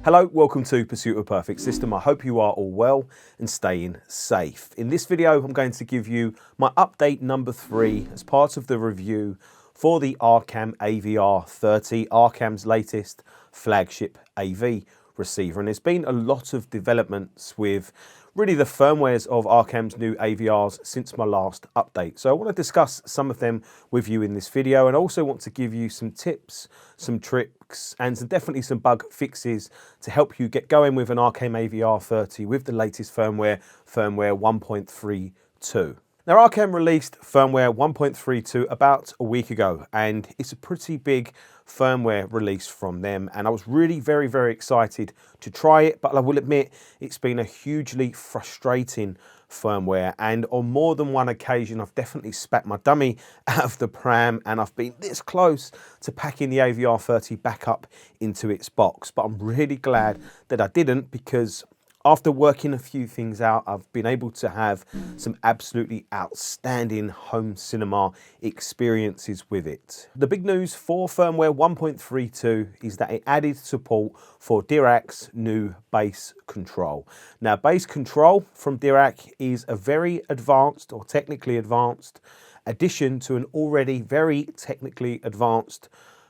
Hello, welcome to Pursuit of a Perfect System. I hope you are all well and staying safe. In this video, I'm going to give you my update number 3 as part of the review for the Arcam AVR30, Arcam's latest flagship AV receiver. And there's been a lot of developments with really the firmwares of Arcam's new AVRs since my last update. So I want to discuss some of them with you in this video, and also want to give you some tips, some tricks, and definitely some bug fixes to help you get going with an Arcam AVR30 with the latest firmware 1.32. Now, Arcam released firmware 1.32 about a week ago, and it's a pretty big firmware release from them, and I was really very excited to try it, but I will admit it's been a hugely frustrating firmware, and on more than one occasion I've definitely spat my dummy out of the pram, and I've been this close to packing the AVR30 back up into its box. But I'm really glad that I didn't, because after working a few things out, I've been able to have some absolutely outstanding home cinema experiences with it. The big news for firmware 1.32 is that it added support for Dirac's new bass control. Now, bass control from Dirac is a very advanced, or technically advanced, addition to an already very technically advanced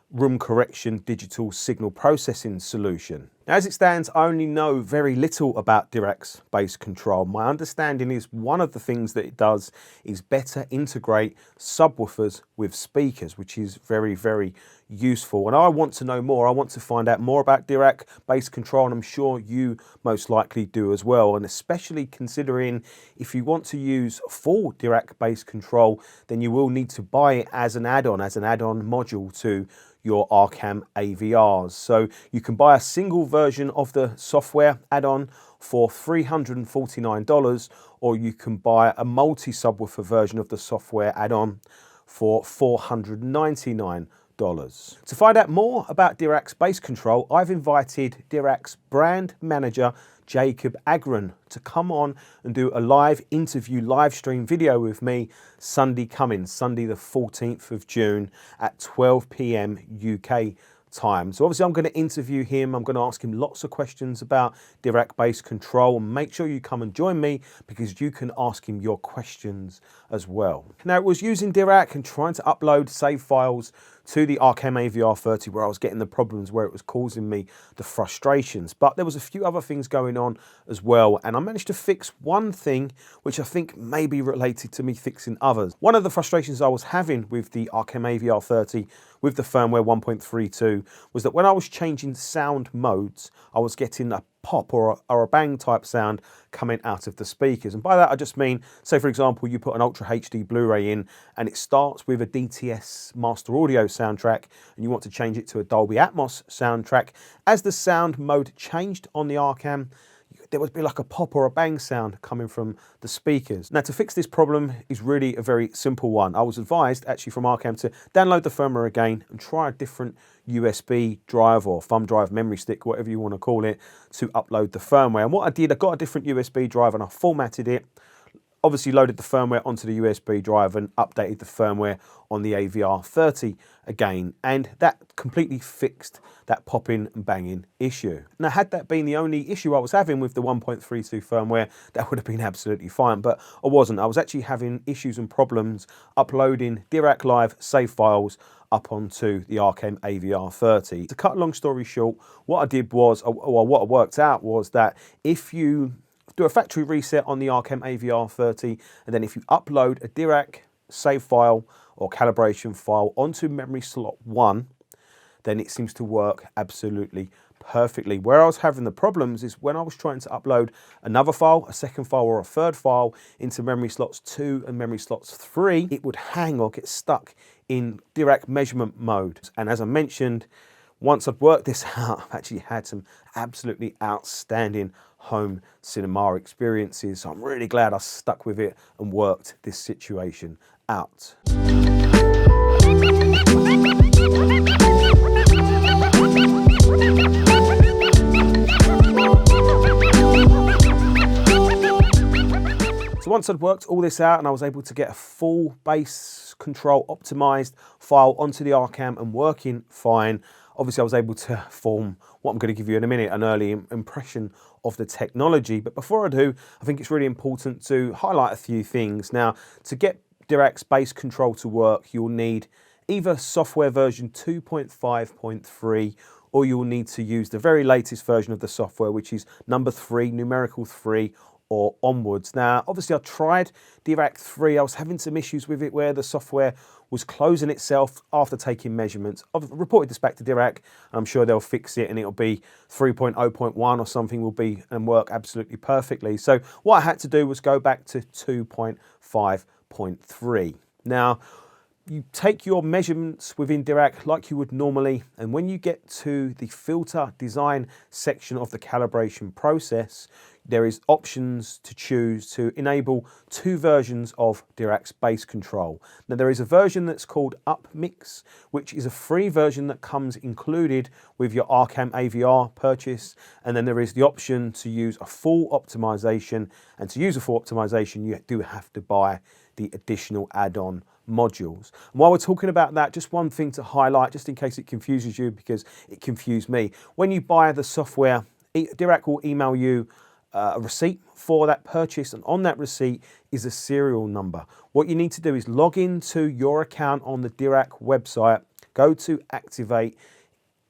room correction digital signal processing solution. Now, as it stands, I only know very little about Dirac's bass control. My understanding is one of the things that it does is better integrate subwoofers with speakers, which is very useful. And I want to know more. I want to find out more about Dirac bass control, and I'm sure you most likely do as well. And especially considering if you want to use full Dirac bass control, then you will need to buy it as an add-on module to your Arcam AVRs. So you can buy a single version of the software add-on for $349, or you can buy a multi-subwoofer version of the software add-on for $499. To find out more about Dirac's bass control, I've invited Dirac's brand manager, Jacob Agron, to come on and do a live interview, live stream video with me Sunday the 14th of June at 12 p.m. UK time. So obviously I'm going to interview him. I'm going to ask him lots of questions about Dirac bass control, and make sure you come and join me because you can ask him your questions as well. Now, it was using Dirac and trying to upload save files to the Arcam AVR30 where I was getting the problems, where it was causing me the frustrations. But there was a few other things going on as well, and I managed to fix one thing which I think may be related to me fixing others. One of the frustrations I was having with the Arcam AVR30 with the firmware 1.32 was that when I was changing sound modes, I was getting a pop or a bang type sound coming out of the speakers. And by that I just mean, say for example, you put an Ultra HD Blu Ray in and it starts with a DTS Master Audio soundtrack and you want to change it to a Dolby Atmos soundtrack. As the sound mode changed on the Arcam, there would be like a pop or a bang sound coming from the speakers. Now, to fix this problem is really a very simple one. I was advised actually from Arcam to download the firmware again and try a different USB drive or thumb drive, memory stick, whatever you want to call it, to upload the firmware. And what I did, I got a different USB drive and I formatted it, obviously loaded the firmware onto the USB drive and updated the firmware on the AVR30 again, and that completely fixed that popping and banging issue. Now, had that been the only issue I was having with the 1.32 firmware, that would have been absolutely fine, but I wasn't. I was actually having issues and problems uploading Dirac Live save files up onto the Arcam AVR30. To cut a long story short, what I did was, or what I worked out was that if you do a factory reset on the Arcam AVR30, and then if you upload a Dirac save file or calibration file onto memory slot 1, then it seems to work absolutely perfectly. Where I was having the problems is when I was trying to upload another file, a second file or a third file into memory slots 2 and memory slots 3, it would hang or get stuck in Dirac measurement mode. And as I mentioned, once I've worked this out, I've actually had some absolutely outstanding home cinema experiences. So I'm really glad I stuck with it and worked this situation out. So once I'd worked all this out and I was able to get a full bass control optimized file onto the Arcam and working fine, obviously I was able to form what I'm going to give you in a minute, an early impression of the technology. But before I do, I think it's really important to highlight a few things. Now, to get Dirac's bass control to work, you'll need either software version 2.5.3, or you'll need to use the very latest version of the software, which is number 3, numerical 3, or onwards. Now, obviously I tried Dirac 3. I was having some issues with it where the software was closing itself after taking measurements. I've reported this back to Dirac. I'm sure they'll fix it, and it'll be 3.0.1 or something will be and work absolutely perfectly. So what I had to do was go back to 2.5.3. Now, you take your measurements within Dirac like you would normally, and when you get to the filter design section of the calibration process, there is options to choose to enable 2 versions of Dirac's bass control. Now, there is a version that's called Upmix, which is a free version that comes included with your Arcam AVR purchase, and then there is the option to use a full optimization, and to use a full optimization you do have to buy the additional add-on modules. And while we're talking about that, just one thing to highlight, just in case it confuses you, because it confused me. When you buy the software, Dirac will email you a receipt for that purchase, and on that receipt is a serial number. What you need to do is log into your account on the Dirac website, go to Activate,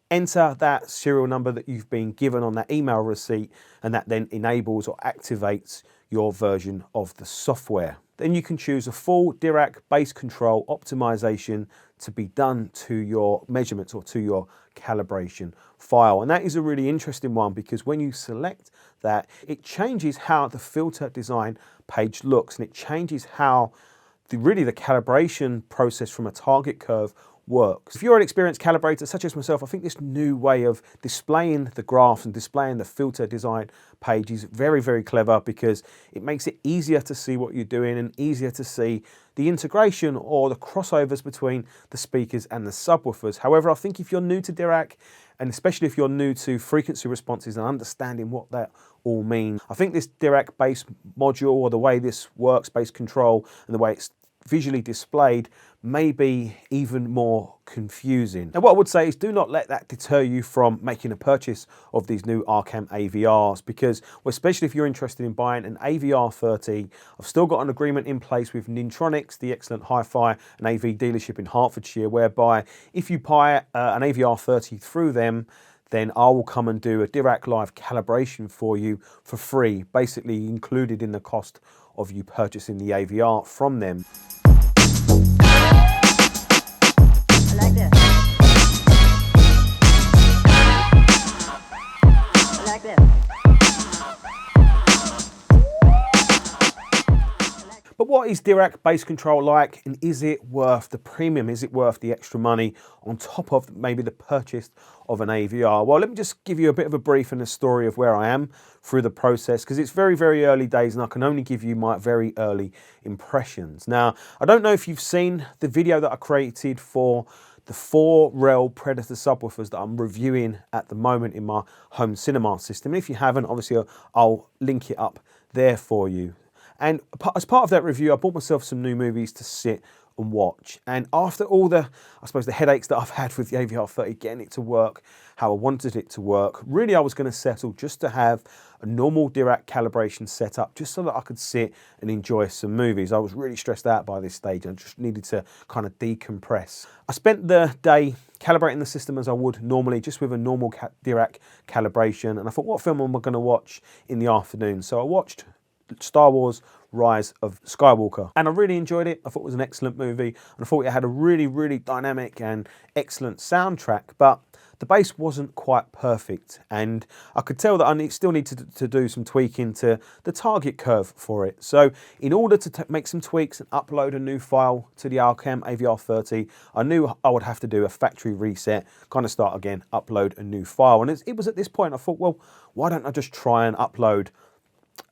enter that serial number that you've been given on that email receipt, and that then enables or activates your version of the software. Then you can choose a full Dirac bass control optimization to be done to your measurements or to your calibration file. And that is a really interesting one, because when you select that, it changes how the filter design page looks, and it changes how the calibration process from a target curve works. If you're an experienced calibrator such as myself, I think this new way of displaying the graphs and displaying the filter design page is very, very clever, because it makes it easier to see what you're doing and easier to see the integration or the crossovers between the speakers and the subwoofers. However, I think if you're new to Dirac, and especially if you're new to frequency responses and understanding what that all means, I think this Dirac bass module, or the way this works, bass control, and the way it's visually displayed, may be even more confusing. Now, what I would say is do not let that deter you from making a purchase of these new Arcam AVRs, because, well, especially if you're interested in buying an AVR30, I've still got an agreement in place with Nintronics, the excellent hi-fi and AV dealership in Hertfordshire, whereby if you buy an AVR30 through them, then I will come and do a Dirac Live Calibration for you for free, basically included in the cost of you purchasing the AVR from them. I like this. I like this. But what is Dirac bass control like, and is it worth the premium? Is it worth the extra money on top of maybe the purchase of an AVR? Well, let me just give you a bit of a brief and a story of where I am through the process, because it's very, very early days and I can only give you my very early impressions. Now, I don't know if you've seen the video that I created for the 4-rail Predator subwoofers that I'm reviewing at the moment in my home cinema system. And if you haven't, obviously I'll link it up there for you. And as part of that review, I bought myself some new movies to sit and watch. And after all the, I suppose, the headaches that I've had with the AVR30, getting it to work how I wanted it to work, really I was going to settle just to have a normal Dirac calibration setup, just so that I could sit and enjoy some movies. I was really stressed out by this stage. I just needed to kind of decompress. I spent the day calibrating the system as I would normally, just with a normal Dirac calibration. And I thought, what film am I going to watch in the afternoon? So I watched Star Wars Rise of Skywalker, and I really enjoyed it. I thought it was an excellent movie, and I thought it had a really, really dynamic and excellent soundtrack, but the bass wasn't quite perfect, and I could tell that I still need to do some tweaking to the target curve for it. So in order to make some tweaks and upload a new file to the Arcam AVR30, I knew I would have to do a factory reset, kind of start again, upload a new file. And it was at this point I thought, well, why don't I just try and upload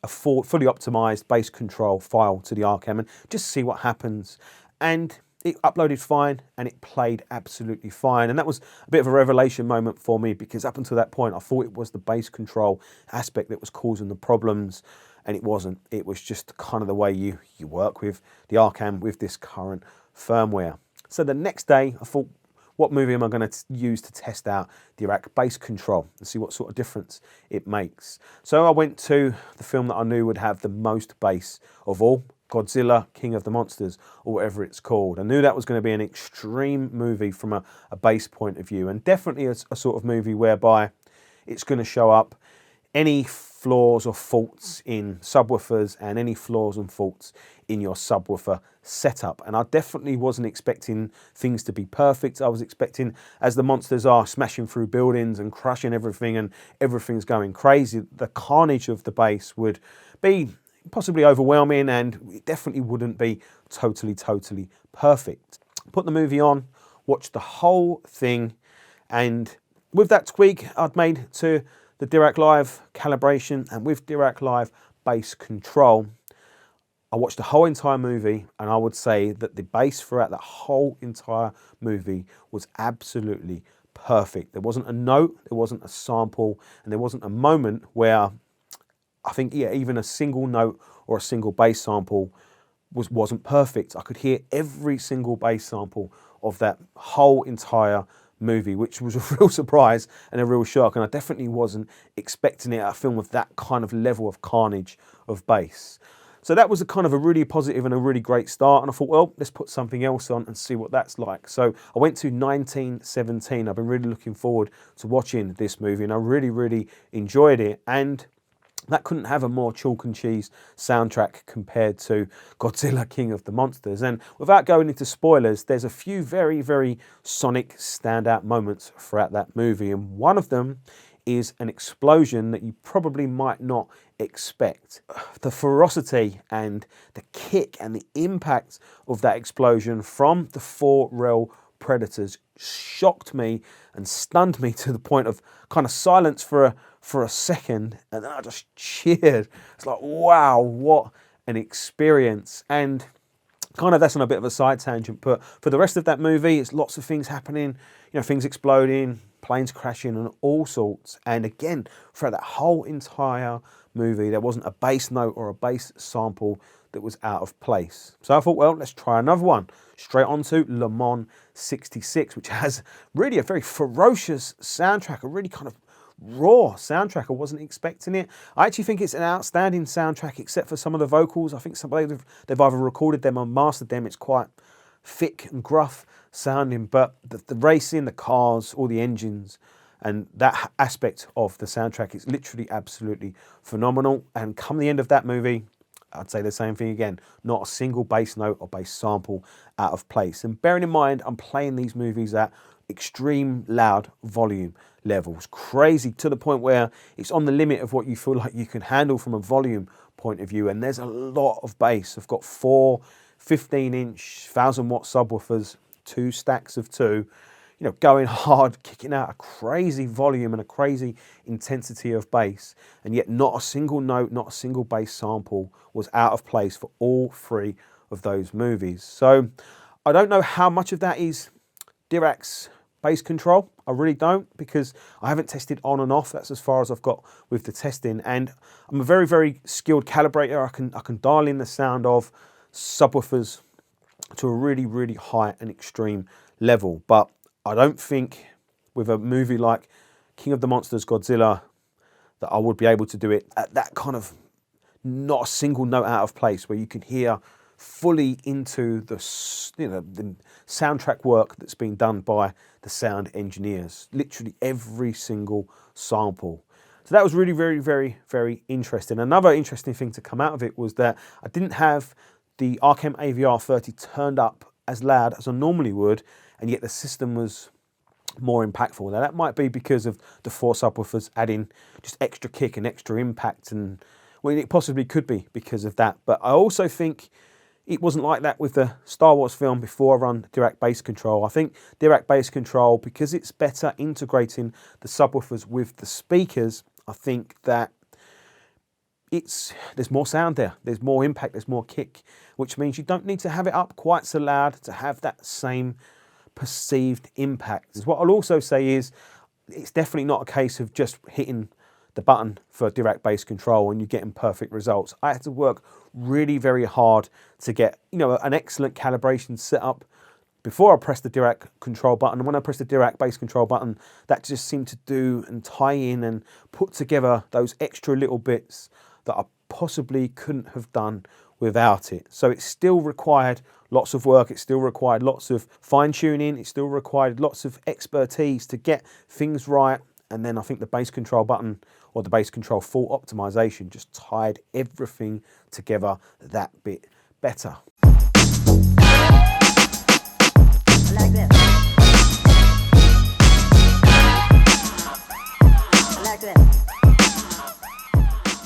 a fully optimized bass control file to the Arcam and just see what happens. And it uploaded fine and it played absolutely fine. And that was a bit of a revelation moment for me, because up until that point I thought it was the bass control aspect that was causing the problems, and it wasn't. It was just kind of the way you work with the Arcam with this current firmware. So the next day I thought, what movie am I going to use to test out Dirac Bass Control and see what sort of difference it makes. So I went to the film that I knew would have the most bass of all, Godzilla, King of the Monsters, or whatever it's called. I knew that was going to be an extreme movie from a bass point of view, and definitely a sort of movie whereby it's going to show up any flaws or faults in subwoofers and any flaws and faults in your subwoofer setup. And I definitely wasn't expecting things to be perfect. I was expecting, as the monsters are smashing through buildings and crushing everything and everything's going crazy, the carnage of the bass would be possibly overwhelming, and it definitely wouldn't be totally perfect. Put the movie on, watched the whole thing, and with that tweak I'd made to the Dirac Live Calibration and with Dirac Live Bass Control, I watched the whole entire movie, and I would say that the bass throughout that whole entire movie was absolutely perfect. There wasn't a note, there wasn't a sample, and there wasn't a moment where I think, yeah, even a single note or a single bass sample wasn't perfect. I could hear every single bass sample of that whole entire movie, which was a real surprise and a real shock. And I definitely wasn't expecting it, a film with that kind of level of carnage of bass. So that was a kind of a really positive and a really great start. And I thought, well, let's put something else on and see what that's like. So I went to 1917. I've been really looking forward to watching this movie, and I really enjoyed it. And that couldn't have a more chalk and cheese soundtrack compared to Godzilla, King of the Monsters. And without going into spoilers, there's a few very sonic standout moments throughout that movie. And one of them is an explosion that you probably might not expect. The ferocity and the kick and the impact of that explosion from the 4 rail predators shocked me and stunned me to the point of kind of silence for a second, and then I just cheered. It's like, wow, what an experience. And kind of that's on a bit of a side tangent, but for the rest of that movie, it's lots of things happening, you know, things exploding, planes crashing and all sorts. And again, throughout that whole entire movie, there wasn't a bass note or a bass sample that was out of place. So I thought, well, let's try another one. Straight onto Le Mans 66, which has really a very ferocious soundtrack, a really kind of raw soundtrack. I wasn't expecting it. I actually think it's an outstanding soundtrack, except for some of the vocals. I think they've either recorded them or mastered them. It's quite thick and gruff sounding, but the racing, the cars, all the engines, and that aspect of the soundtrack is literally absolutely phenomenal. And come the end of that movie, I'd say the same thing again. Not a single bass note or bass sample out of place. And bearing in mind, I'm playing these movies at extreme loud volume levels, crazy, to the point where it's on the limit of what you feel like you can handle from a volume point of view. And there's a lot of bass. I've got 4 15-inch 1000-watt subwoofers, 2 stacks of 2, you know, going hard, kicking out a crazy volume and a crazy intensity of bass, and yet not a single note, not a single bass sample was out of place for all 3 of those movies. So I don't know how much of that is Dirac's bass control. I really don't, because I haven't tested on and off. That's as far as I've got with the testing, and I'm a very skilled calibrator. I can dial in the sound of subwoofers to a really high and extreme level, but I don't think with a movie like King of the Monsters, Godzilla, that I would be able to do it at that kind of not a single note out of place, where you can hear fully into the, you know, the soundtrack work that's been done by the sound engineers. Literally every single sample. So that was really very interesting. Another interesting thing to come out of it was that I didn't have the Arcam AVR30 turned up as loud as I normally would, and yet the system was more impactful. Now that might be because of the 4 subwoofers adding just extra kick and extra impact, and well, it possibly could be because of that. But I also think it wasn't like that with the Star Wars film before I run Dirac Bass Control. I think Dirac Bass Control, because it's better integrating the subwoofers with the speakers, I think that there's more sound there, there's more impact, there's more kick, which means you don't need to have it up quite so loud to have that same perceived impact. What I'll also say is it's definitely not a case of just hitting the button for Dirac Bass Control and you're getting perfect results. I had to work really very hard to get, you know, an excellent calibration setup before I pressed the Dirac control button. And when I pressed the Dirac bass control button, that just seemed to do and tie in and put together those extra little bits that I possibly couldn't have done without it. So it still required lots of work, it still required lots of fine tuning, it still required lots of expertise to get things right. And then I think the bass control button, or the bass control full optimization, just tied everything together that bit better. Like this. Like this.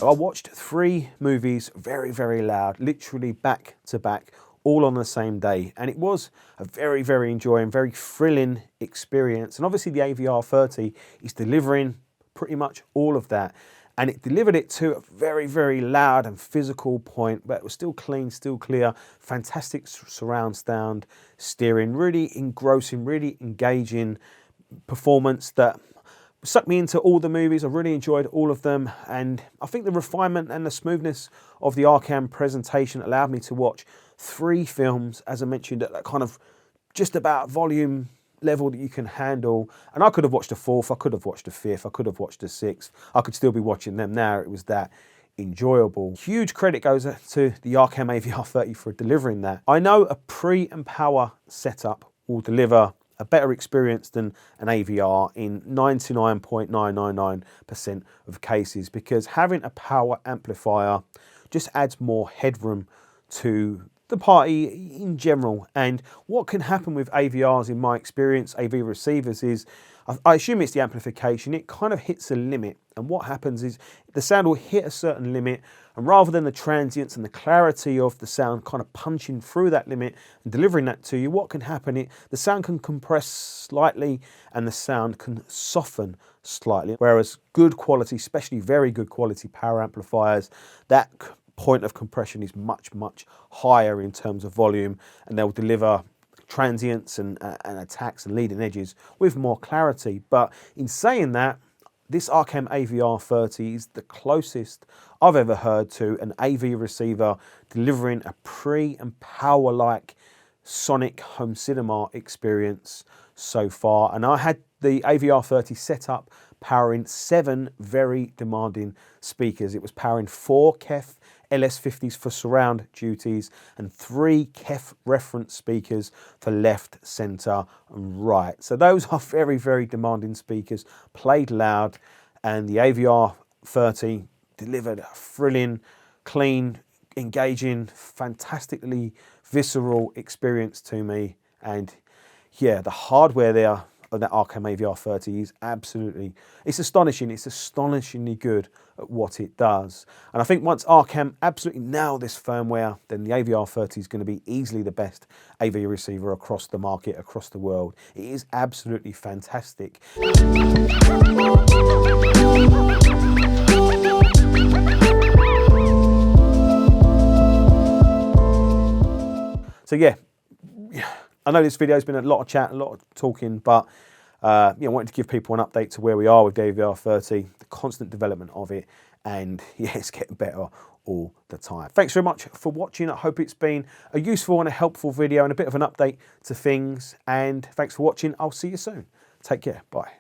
I watched 3 movies very, very loud, literally back to back, all on the same day. And it was a very, very enjoying, very thrilling experience. And obviously the AVR30 is delivering pretty much all of that. And it delivered it to a very, very loud and physical point, but it was still clean, still clear, fantastic surround sound, steering, really engrossing, really engaging performance that sucked me into all the movies. I really enjoyed all of them, and I think the refinement and the smoothness of the Arcam presentation allowed me to watch 3 films, as I mentioned, at that kind of just about volume level that you can handle. And I could have watched a 4th, I could have watched a 5th, I could have watched a 6th. I could still be watching them now. It was that enjoyable. Huge credit goes to the Arcam AVR30 for delivering that. I know a pre and power setup will deliver a better experience than an AVR in 99.999% of cases, because having a power amplifier just adds more headroom to the party in general. And what can happen with AVRs, in my experience, AV receivers, is I assume it's the amplification. It kind of hits a limit, and what happens is the sound will hit a certain limit, and rather than the transients and the clarity of the sound kind of punching through that limit and delivering that to you, what can happen, the sound can compress slightly and the sound can soften slightly. Whereas good quality, especially very good quality power amplifiers, that point of compression is much, much higher in terms of volume, and they'll deliver transients and attacks and leading edges with more clarity. But in saying that, this Arcam AVR30 is the closest I've ever heard to an AV receiver delivering a pre and power-like sonic home cinema experience so far. And I had the AVR30 set up powering 7 very demanding speakers. It was powering 4 KEF LS50s for surround duties and 3 KEF reference speakers for left, centre and right. So those are very, very demanding speakers, played loud, and the AVR30 delivered a thrilling, clean, engaging, fantastically visceral experience to me. And yeah, the hardware there of that Arcam AVR30 is absolutely, it's astonishingly good at what it does. And I think once Arcam absolutely nail this firmware, then the AVR30 is going to be easily the best AV receiver across the market, across the world. It is absolutely fantastic. So yeah, I know this video has been a lot of chat, a lot of talking, but I wanted to give people an update to where we are with the AVR30, the constant development of it, and yeah, it's getting better all the time. Thanks very much for watching. I hope it's been a useful and a helpful video and a bit of an update to things, and thanks for watching. I'll see you soon. Take care. Bye.